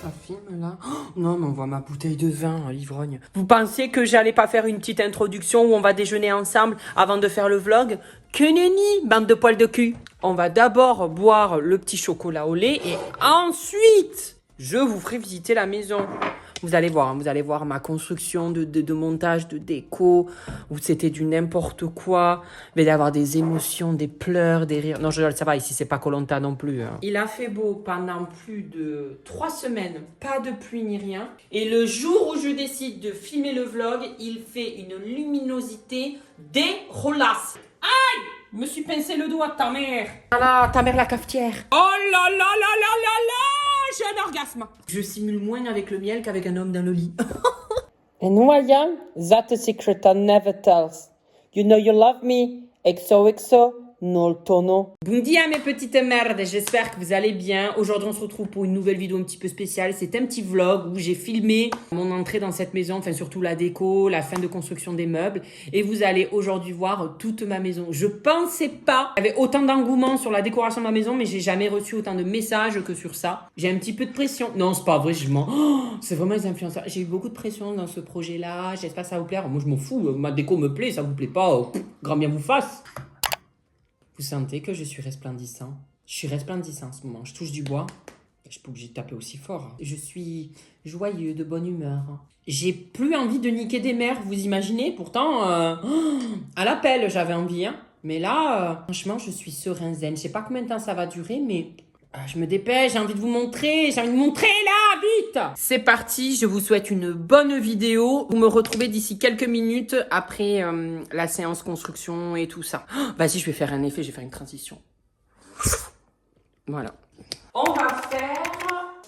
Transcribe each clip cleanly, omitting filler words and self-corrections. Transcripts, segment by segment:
Ça filme là. Oh, non, mais on voit ma bouteille de vin, l'ivrogne. Vous pensiez que j'allais pas faire une petite introduction où on va déjeuner ensemble avant de faire le vlog? Que nenni, bande de poils de cul. On va d'abord boire le petit chocolat au lait et ensuite, je vous ferai visiter la maison. Vous allez voir ma construction de montage, de déco, où c'était du n'importe quoi. Il va y avoir des émotions, des pleurs, des rires. Non, ça va, ici, c'est pas koh non plus. Hein. Il a fait beau pendant plus de 3 semaines, pas de pluie ni rien. Et le jour où je décide de filmer le vlog, il fait une luminosité dégueulasse. Aïe! Je me suis pincé le doigt de ta mère. Voilà, ta mère la cafetière. Oh là là là là là là! J'ai un orgasme. Je simule moins avec le miel qu'avec un homme dans le lit. And who I am? That's a secret I never tells. You know you love me. XOXO, no tono. Bonjour à mes petites merdes, j'espère que vous allez bien. Aujourd'hui, on se retrouve pour une nouvelle vidéo un petit peu spéciale. C'est un petit vlog où j'ai filmé mon entrée dans cette maison, enfin surtout la déco, la fin de construction des meubles. Et vous allez aujourd'hui voir toute ma maison. Je pensais pas qu'il y avait autant d'engouement sur la décoration de ma maison, mais j'ai jamais reçu autant de messages que sur ça. J'ai un petit peu de pression. Non, c'est pas vrai, c'est vraiment les influenceurs. J'ai eu beaucoup de pression dans ce projet-là. J'espère que ça va vous plaire. Moi, je m'en fous. Ma déco me plaît, ça vous plaît pas. Grand bien vous fasse. Vous sentez que je suis resplendissant? Je suis resplendissant en ce moment. Je touche du bois. Je suis pas obligée de taper aussi fort. Je suis joyeux, de bonne humeur. J'ai plus envie de niquer des mères, vous imaginez? Pourtant, à l'appel, j'avais envie. Hein. Mais là, franchement, je suis serein zen. Je sais pas combien de temps ça va durer, mais je me dépêche. J'ai envie de vous montrer. J'ai envie de vous montrer là, vite! C'est parti. Je vous souhaite une bonne vidéo. Vous me retrouvez d'ici quelques minutes après la séance construction et tout ça. Oh, vas-y, je vais faire un effet. Je vais faire une transition. Voilà. On va faire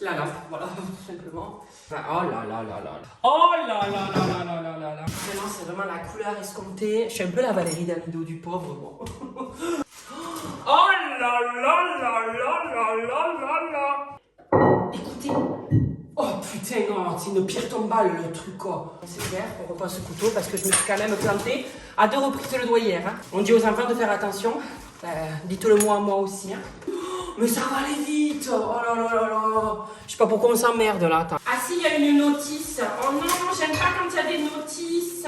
la lave. Voilà, tout simplement. Enfin, oh là là là là. Oh là là là là là là là là. Vraiment, c'est vraiment la couleur escomptée. Je suis un peu la Valérie Damido du pauvre, moi. Oh là là là là là là là là. Écoutez. Oh putain, non, c'est une pierre tombale le truc quoi. C'est clair, on reprend ce couteau parce que je me suis quand même plantée à 2 reprises le doigt hier. Hein. On dit aux enfants de faire attention. Dites-le moi à moi aussi. Hein. Mais ça va aller vite. Oh là là là là. Je sais pas pourquoi on s'emmerde là. Attends. Ah si, il y a une notice. Oh non, j'aime pas quand il y a des notices.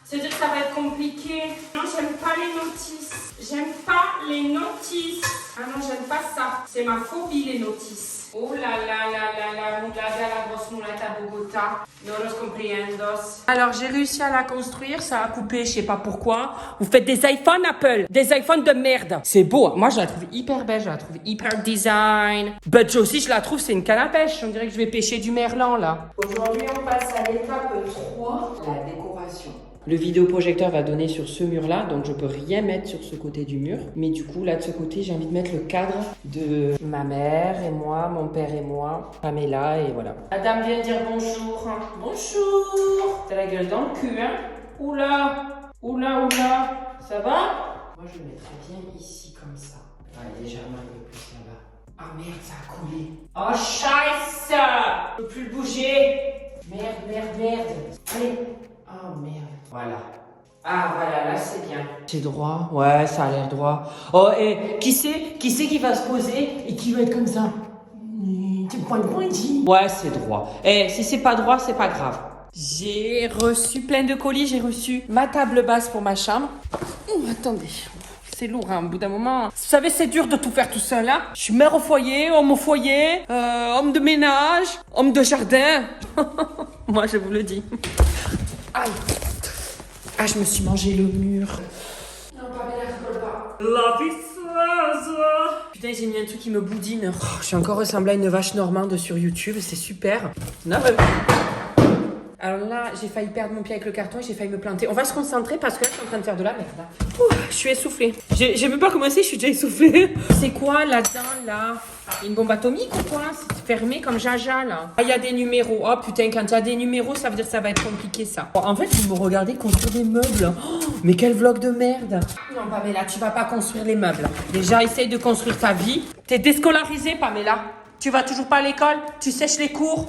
C'est-à-dire que ça va être compliqué. Non, j'aime pas les notices. J'aime pas les notices. Ah non, j'aime pas ça. C'est ma phobie, les notices. Oh là là là là là, mulata, la grosse mulata Bogota. No los compriendos. Alors, j'ai réussi à la construire. Ça a coupé, je sais pas pourquoi. Vous faites des iPhones, Apple. Des iPhones de merde. C'est beau. Moi, je la trouve hyper belle. Je la trouve hyper design. But aussi, je la trouve, c'est une canne à pêche. On dirait que je vais pêcher du merlan, là. Aujourd'hui, on passe à l'étape 3, la décoration. Le vidéoprojecteur va donner sur ce mur-là, donc je peux rien mettre sur ce côté du mur. Mais du coup, là, de ce côté, j'ai envie de mettre le cadre de ma mère et moi, mon père et moi, Pamela, et voilà. Madame vient dire bonjour. Bonjour. T'as la gueule dans le cul, hein. Oula, oula, oula. Ça va? Moi, je le mettrais bien ici, comme ça. Ouais, légèrement un peu plus là-bas. Ah merde, ça a coulé. Oh, scheiße. Je peux plus le bouger. Merde, merde, merde. Allez. Oh merde. Voilà. Ah voilà, là c'est bien. C'est droit? Ouais, ça a l'air droit. Oh, et qui c'est qui va se poser et qui va être comme ça? Ouais, c'est droit. Et si c'est pas droit, c'est pas grave. J'ai reçu plein de colis. J'ai reçu ma table basse pour ma chambre. Attendez. C'est lourd, hein, au bout d'un moment. Vous savez, c'est dur de tout faire tout seul, hein. Je suis mère au foyer, homme homme de ménage, homme de jardin. Moi, je vous le dis. Aïe. Ah, je me suis mangé le mur. Non, pas bien, rigole pas. La visseuse. Putain, j'ai mis un truc qui me boudine. Oh, je suis encore ressemblée à une vache normande sur YouTube, c'est super. Non, mais... Alors là, j'ai failli perdre mon pied avec le carton et j'ai failli me planter. On va se concentrer parce que là, je suis en train de faire de la merde. Ouh, je suis essoufflée. J'ai même pas commencé, je suis déjà essoufflée. C'est quoi là-dedans, là? Une bombe atomique ou quoi? C'est fermé comme Jaja, là. Ah, il y a des numéros. Oh putain, quand il y a des numéros, ça veut dire que ça va être compliqué, ça. Bon, en fait, vous me regardez construire des meubles. Oh, mais quel vlog de merde. Non, Pamela, tu vas pas construire les meubles. Déjà, essaye de construire ta vie. T'es déscolarisée, Pamela. Tu vas toujours pas à l'école? Tu sèches les cours?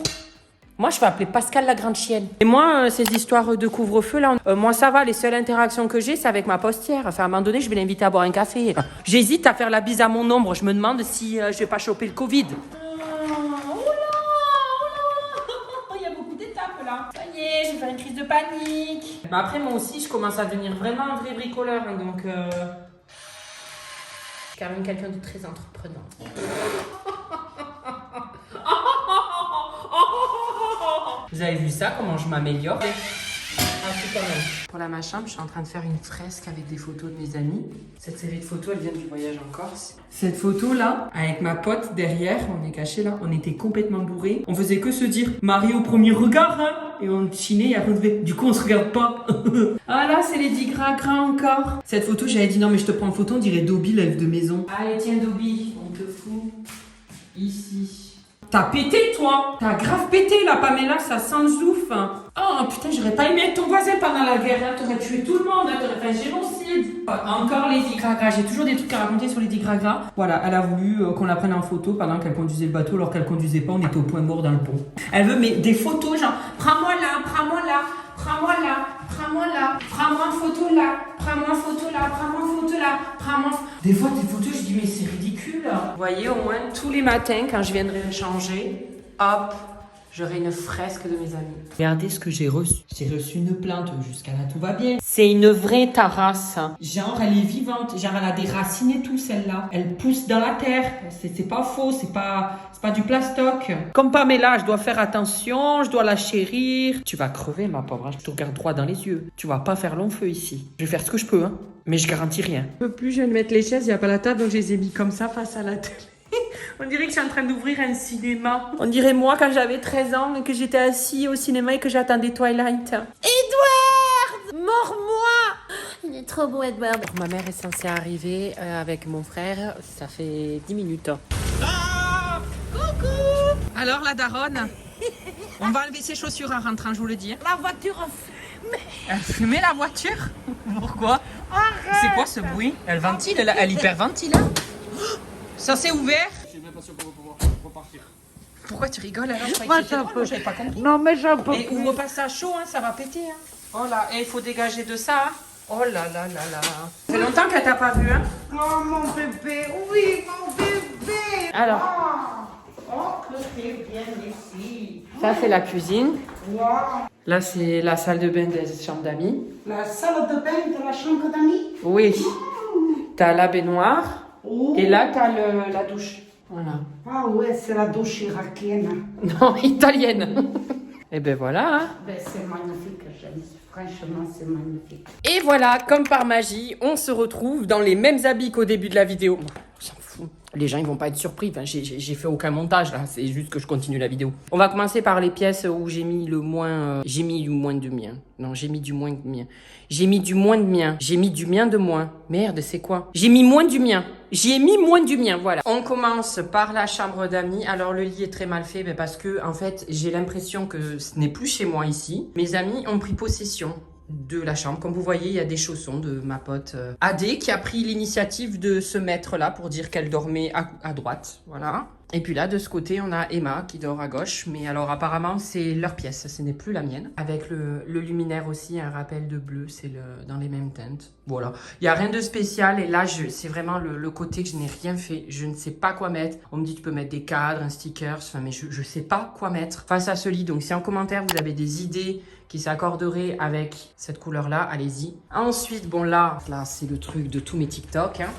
Moi, je vais appeler Pascal la grande chienne. Et moi, ces histoires de couvre-feu, là, moi, ça va. Les seules interactions que j'ai, c'est avec ma postière. Enfin, à un moment donné, je vais l'inviter à boire un café. J'hésite à faire la bise à mon ombre. Je me demande si je vais pas choper le Covid. Oula, oula, voilà. Ça y est, je vais faire une crise de panique. Bah après, moi aussi, je commence à devenir vraiment un vrai bricoleur. Hein, donc, je suis quand même quelqu'un de très entreprenant. Vous avez vu ça, comment je m'améliore? Pour la ma chambre, je suis en train de faire une fresque avec des photos de mes amis. Cette série de photos, elle vient du voyage en Corse. Cette photo-là, avec ma pote derrière, on est caché là, on était complètement bourrés. On faisait que se dire Marie au premier regard, hein. Et on chinait et après on devait. Du coup, on se regarde pas. Ah là, c'est les 10 gras encore. Cette photo, j'avais dit non, mais je te prends en photo, on dirait Dobby, l'elfe de maison. Allez, tiens, Dobby, on te fout ici. T'as pété, toi! T'as grave pété, là, Pamela, ça sent le zouf. Oh, putain, j'aurais pas aimé être ton voisin pendant la guerre, hein. T'aurais tué tout le monde, hein. T'aurais fait un génocide. Encore Lady Gaga, j'ai toujours des trucs à raconter sur Lady Gaga. Voilà, elle a voulu qu'on la prenne en photo pendant qu'elle conduisait le bateau, alors qu'elle conduisait pas, on était au point mort dans le pont. Elle veut mais des photos, genre, prends-moi là, prends-moi là, prends-moi là, prends-moi là, prends-moi en photo là, prends-moi en photo là, prends-moi en photo là, prends-moi. Des fois, des photos, je dis, mais c'est ridicule. Vous voyez, au moins, tous les matins, quand je viendrai me changer, hop, j'aurai une fresque de mes amis. Regardez ce que j'ai reçu. J'ai reçu une plante, jusqu'à là, tout va bien. C'est une vraie terrasse. Genre, elle est vivante. Genre, elle a des racines et tout, celle-là. Elle pousse dans la terre. C'est pas faux, c'est pas du plastoc. Comme Pamela, je dois faire attention, je dois la chérir. Tu vas crever, ma pauvre. Je te regarde droit dans les yeux. Tu vas pas faire long feu ici. Je vais faire ce que je peux, hein. Mais je garantis rien. Je peux plus, je viens de mettre les chaises, il n'y a pas la table, donc je les ai mis comme ça face à la télé. On dirait que je suis en train d'ouvrir un cinéma. On dirait moi quand j'avais 13 ans et que j'étais assis au cinéma et que j'attendais Twilight. Edward! Mors-moi! Il est trop beau, Edward. Ma mère est censée arriver avec mon frère. Ça fait 10 minutes. Ah! Coucou! Alors, la daronne? On va enlever ses chaussures en rentrant, je vous le dis. La voiture Elle fumait la voiture? Pourquoi? C'est quoi ce bruit? Elle ventile, elle hyperventile. Ça s'est ouvert? J'ai même pas sûr qu'on va pouvoir repartir. Pourquoi tu rigoles alors? Moi, j'avais pas compris. Non, mais j'en peux Et plus. ouvre pas ça chaud, hein, ça va péter. Hein. Oh là, et il faut dégager de ça. Hein. Oh là là là là. Ça fait longtemps qu'elle t'a pas vu, hein? Oh, mon bébé, oui, mon bébé. Alors. Oh, que c'est bien ici. Ça, c'est la cuisine. Wow. Là, c'est la salle de bain des chambres d'amis. La salle de bain de la chambre d'amis. Oui. T'as la baignoire. Oh. Et là, t'as la douche. Voilà. Ah ouais, c'est la douche irakienne. Non, italienne. Et ben voilà. Hein. Ben, c'est magnifique, j'aime. Franchement, c'est magnifique. Et voilà, comme par magie, on se retrouve dans les mêmes habits qu'au début de la vidéo. On s'en fout. Les gens, ils vont pas être surpris. Enfin, j'ai fait aucun montage, là. C'est juste que je continue la vidéo. On va commencer par les pièces où j'ai mis le moins... j'ai mis du moins de mien. Non, j'ai mis du moins de mien. J'ai mis du moins de mien. J'ai mis du mien de moins. Merde, c'est quoi? J'ai mis moins du mien. J'ai mis moins du mien, voilà. On commence par la chambre d'amis. Alors, le lit est très mal fait parce que, en fait, j'ai l'impression que ce n'est plus chez moi ici. Mes amis ont pris possession de la chambre. Comme vous voyez, il y a des chaussons de ma pote Adé qui a pris l'initiative de se mettre là pour dire qu'elle dormait à droite. Voilà. Et puis là, de ce côté, on a Emma qui dort à gauche. Mais alors, apparemment, c'est leur pièce. Ce n'est plus la mienne. Avec le luminaire aussi, un rappel de bleu. C'est dans les mêmes teintes. Voilà. Il n'y a rien de spécial. Et là, c'est vraiment le côté que je n'ai rien fait. Je ne sais pas quoi mettre. On me dit, tu peux mettre des cadres, un sticker. Enfin, mais je ne sais pas quoi mettre face à ce lit. Donc, si en commentaire, vous avez des idées qui s'accorderaient avec cette couleur-là, allez-y. Ensuite, bon là c'est le truc de tous mes TikTok. Hein.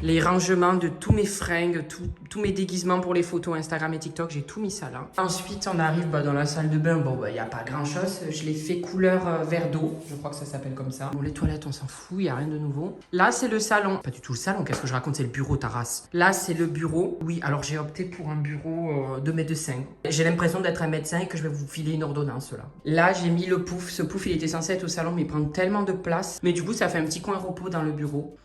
Les rangements de tous mes fringues, tous mes déguisements pour les photos Instagram et TikTok, j'ai tout mis ça là. Ensuite, on arrive dans la salle de bain. Bon, il n'y a pas grand-chose. Je l'ai fait couleur vert d'eau. Je crois que ça s'appelle comme ça. Bon, les toilettes, on s'en fout. Il n'y a rien de nouveau. Là, c'est le salon. Pas du tout le salon. Qu'est-ce que je raconte? C'est le bureau, ta race. Là, c'est le bureau. Oui, alors j'ai opté pour un bureau de médecin. J'ai l'impression d'être un médecin et que je vais vous filer une ordonnance là. Là, j'ai mis le pouf. Ce pouf, il était censé être au salon, mais il prend tellement de place. Mais du coup, ça fait un petit coin repos dans le bureau.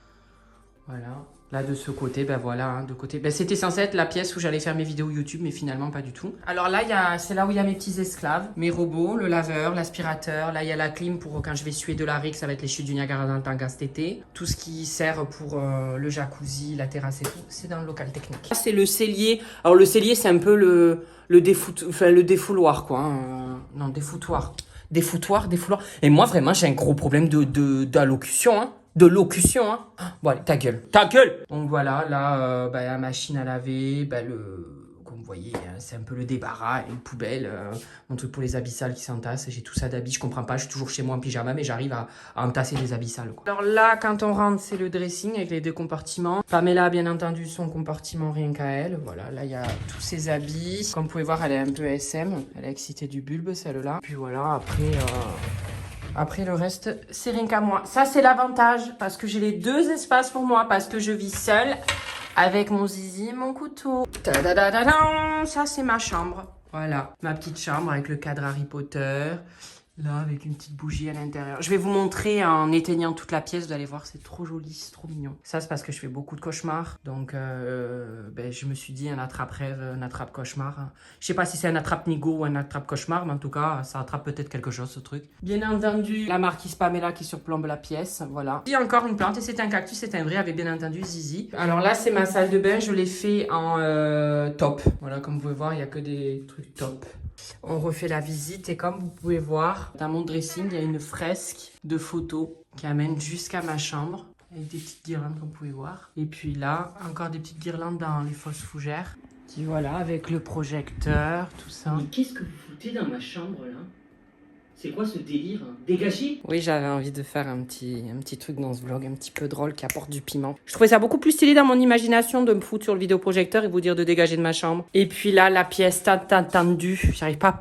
Voilà. Là, de ce côté, ben voilà, hein, de côté. Ben, c'était censé être la pièce où j'allais faire mes vidéos YouTube, mais finalement, pas du tout. Alors là, c'est là où il y a mes petits esclaves, mes robots, le laveur, l'aspirateur. Là, il y a la clim pour quand je vais suer de la riz, ça va être les chutes du Niagara dans le Tanga cet été. Tout ce qui sert pour le jacuzzi, la terrasse et tout, c'est dans le local technique. Là, c'est le cellier. Alors, le cellier, c'est un peu le défouloir, quoi. Hein. Non, défoutoir. Défouloir. Et moi, vraiment, j'ai un gros problème d'allocution, hein. De locution, hein. Bon, allez, ta gueule. Ta gueule! Donc voilà, là, la machine à laver, comme vous voyez, c'est un peu le débarras, une poubelle, mon truc pour les habits sales qui s'entassent. J'ai tout ça d'habits, je comprends pas, je suis toujours chez moi en pyjama, mais j'arrive à entasser des habits sales, quoi. Alors là, quand on rentre, c'est le dressing avec les 2 compartiments. Pamela a bien entendu son compartiment rien qu'à elle. Voilà, là, il y a tous ses habits. Comme vous pouvez voir, elle est un peu SM. Elle a excité du bulbe, celle-là. Puis voilà, après, le reste, c'est rien qu'à moi. Ça, c'est l'avantage, parce que j'ai les 2 espaces pour moi, parce que je vis seule, avec mon zizi et mon couteau. Ta-da-da-da-da. Ça, c'est ma chambre. Voilà, ma petite chambre avec le cadre Harry Potter. Là, avec une petite bougie à l'intérieur. Je vais vous montrer en éteignant toute la pièce. Vous allez voir, c'est trop joli, c'est trop mignon. Ça, c'est parce que je fais beaucoup de cauchemars. Donc, je me suis dit un attrape-rêve, un attrape-cauchemar. Je sais pas si c'est un attrape-nigo ou un attrape-cauchemar, mais en tout cas, ça attrape peut-être quelque chose, ce truc. Bien entendu, la marquise Pamela qui surplombe la pièce. Voilà. Il y a encore une plante et c'est un cactus, c'est un vrai avec bien entendu Zizi. Alors là, c'est ma salle de bain. Je l'ai fait en top. Voilà, comme vous pouvez voir, il n'y a que des trucs top. On refait la visite et comme vous pouvez voir, dans mon dressing, il y a une fresque de photos qui amène jusqu'à ma chambre. Avec des petites guirlandes comme vous pouvez voir. Et puis là, encore des petites guirlandes dans les fosses fougères. Qui voilà, avec le projecteur, tout ça. Mais qu'est-ce que vous foutez dans ma chambre là? C'est quoi ce délire? Dégagez! Oui, j'avais envie de faire un petit truc dans ce vlog, un petit peu drôle qui apporte du piment. Je trouvais ça beaucoup plus stylé dans mon imagination de me foutre sur le vidéoprojecteur et vous dire de dégager de ma chambre. Et puis là, la pièce tendue. J'arrive pas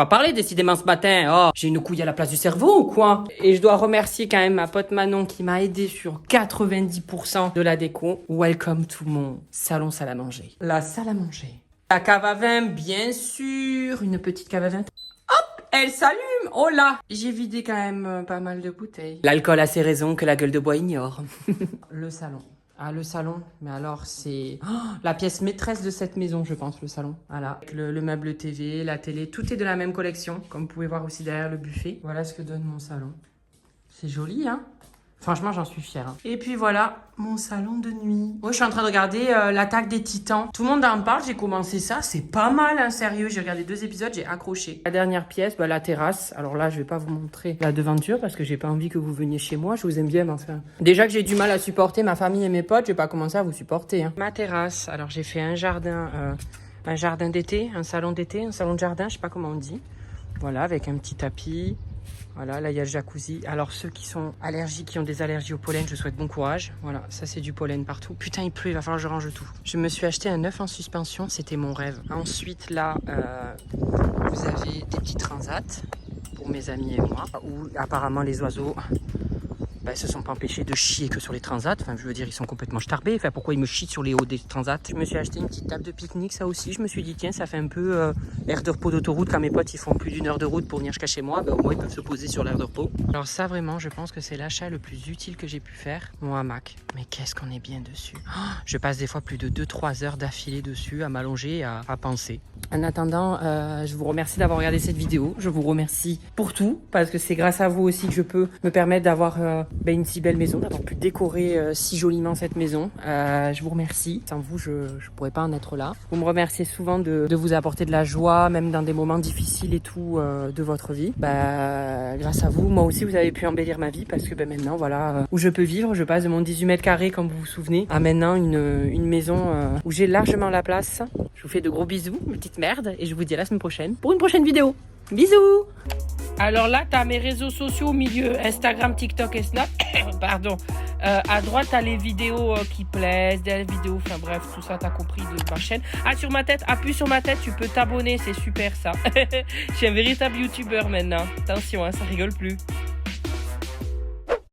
à parler décidément ce matin. Oh, j'ai une couille à la place du cerveau ou quoi? Et je dois remercier quand même ma pote Manon qui m'a aidé sur 90% de la déco. Welcome to mon salon salle à manger. La salle à manger. La cave à vin, bien sûr. Une petite cave à vin. Elle s'allume! Oh là! J'ai vidé quand même pas mal de bouteilles. L'alcool a ses raisons que la gueule de bois ignore. Le salon. Ah, le salon. Mais alors, c'est la pièce maîtresse de cette maison, je pense, le salon. Voilà. Avec le meuble TV, la télé, tout est de la même collection. Comme vous pouvez voir aussi derrière le buffet. Voilà ce que donne mon salon. C'est joli, hein? Franchement, j'en suis fière. Et puis voilà, mon salon de nuit. Oh, je suis en train de regarder l'attaque des titans. Tout le monde en parle, j'ai commencé ça. C'est pas mal, hein, sérieux. J'ai regardé 2 épisodes, j'ai accroché. La dernière pièce, la terrasse. Alors là, je vais pas vous montrer la devanture parce que j'ai pas envie que vous veniez chez moi. Je vous aime bien, mais enfin. Déjà que j'ai du mal à supporter ma famille et mes potes, je vais pas commencer à vous supporter. Hein. Ma terrasse. Alors j'ai fait un jardin d'été, un salon d'été, un salon de jardin, je sais pas comment on dit. Voilà, avec un petit tapis. Voilà, là il y a le jacuzzi. Alors ceux qui sont allergiques, qui ont des allergies au pollen, je souhaite bon courage. Voilà, ça c'est du pollen partout. Putain, il pleut, il va falloir que je range tout. Je me suis acheté un œuf en suspension, c'était mon rêve. Ensuite là, vous avez des petits transats pour mes amis et moi, où apparemment les oiseaux se sont pas empêchés de chier que sur les transats. Enfin, je veux dire, ils sont complètement starbés. Enfin, pourquoi ils me chient sur les hauts des transats? Je me suis acheté une petite table de pique-nique, ça aussi. Je me suis dit, tiens, ça fait un peu aire de repos d'autoroute. Quand mes potes, ils font plus d'1 heure de route pour venir jusqu'à chez moi, au moins, ils peuvent se poser sur l'aire de repos. Alors ça, vraiment, je pense que c'est l'achat le plus utile que j'ai pu faire. Mon hamac. Mais qu'est-ce qu'on est bien dessus. Je passe des fois plus de 2-3 heures d'affilée dessus, à m'allonger et à penser. En attendant, je vous remercie d'avoir regardé cette vidéo. Je vous remercie pour tout, parce que c'est grâce à vous aussi que je peux me permettre d'avoir une si belle maison, d'avoir pu décorer si joliment cette maison. Je vous remercie. Sans vous, je pourrais pas en être là. Vous me remerciez souvent de vous apporter de la joie, même dans des moments difficiles et tout de votre vie. Grâce à vous, moi aussi, vous avez pu embellir ma vie parce que maintenant, voilà où je peux vivre. Je passe de mon 18 mètres carrés, comme vous vous souvenez, à maintenant une maison où j'ai largement la place. Je vous fais de gros bisous, mes petites merdes, et je vous dis à la semaine prochaine pour une prochaine vidéo. Bisous! Alors là, tu as mes réseaux sociaux au milieu, Instagram, TikTok et Snap. Pardon. À droite, tu as les vidéos qui plaisent, des vidéos, enfin bref, tout ça, tu as compris de ma chaîne. Ah, sur ma tête, appuie sur ma tête, tu peux t'abonner, c'est super ça. Je suis un véritable youtubeur maintenant. Attention, hein, ça rigole plus.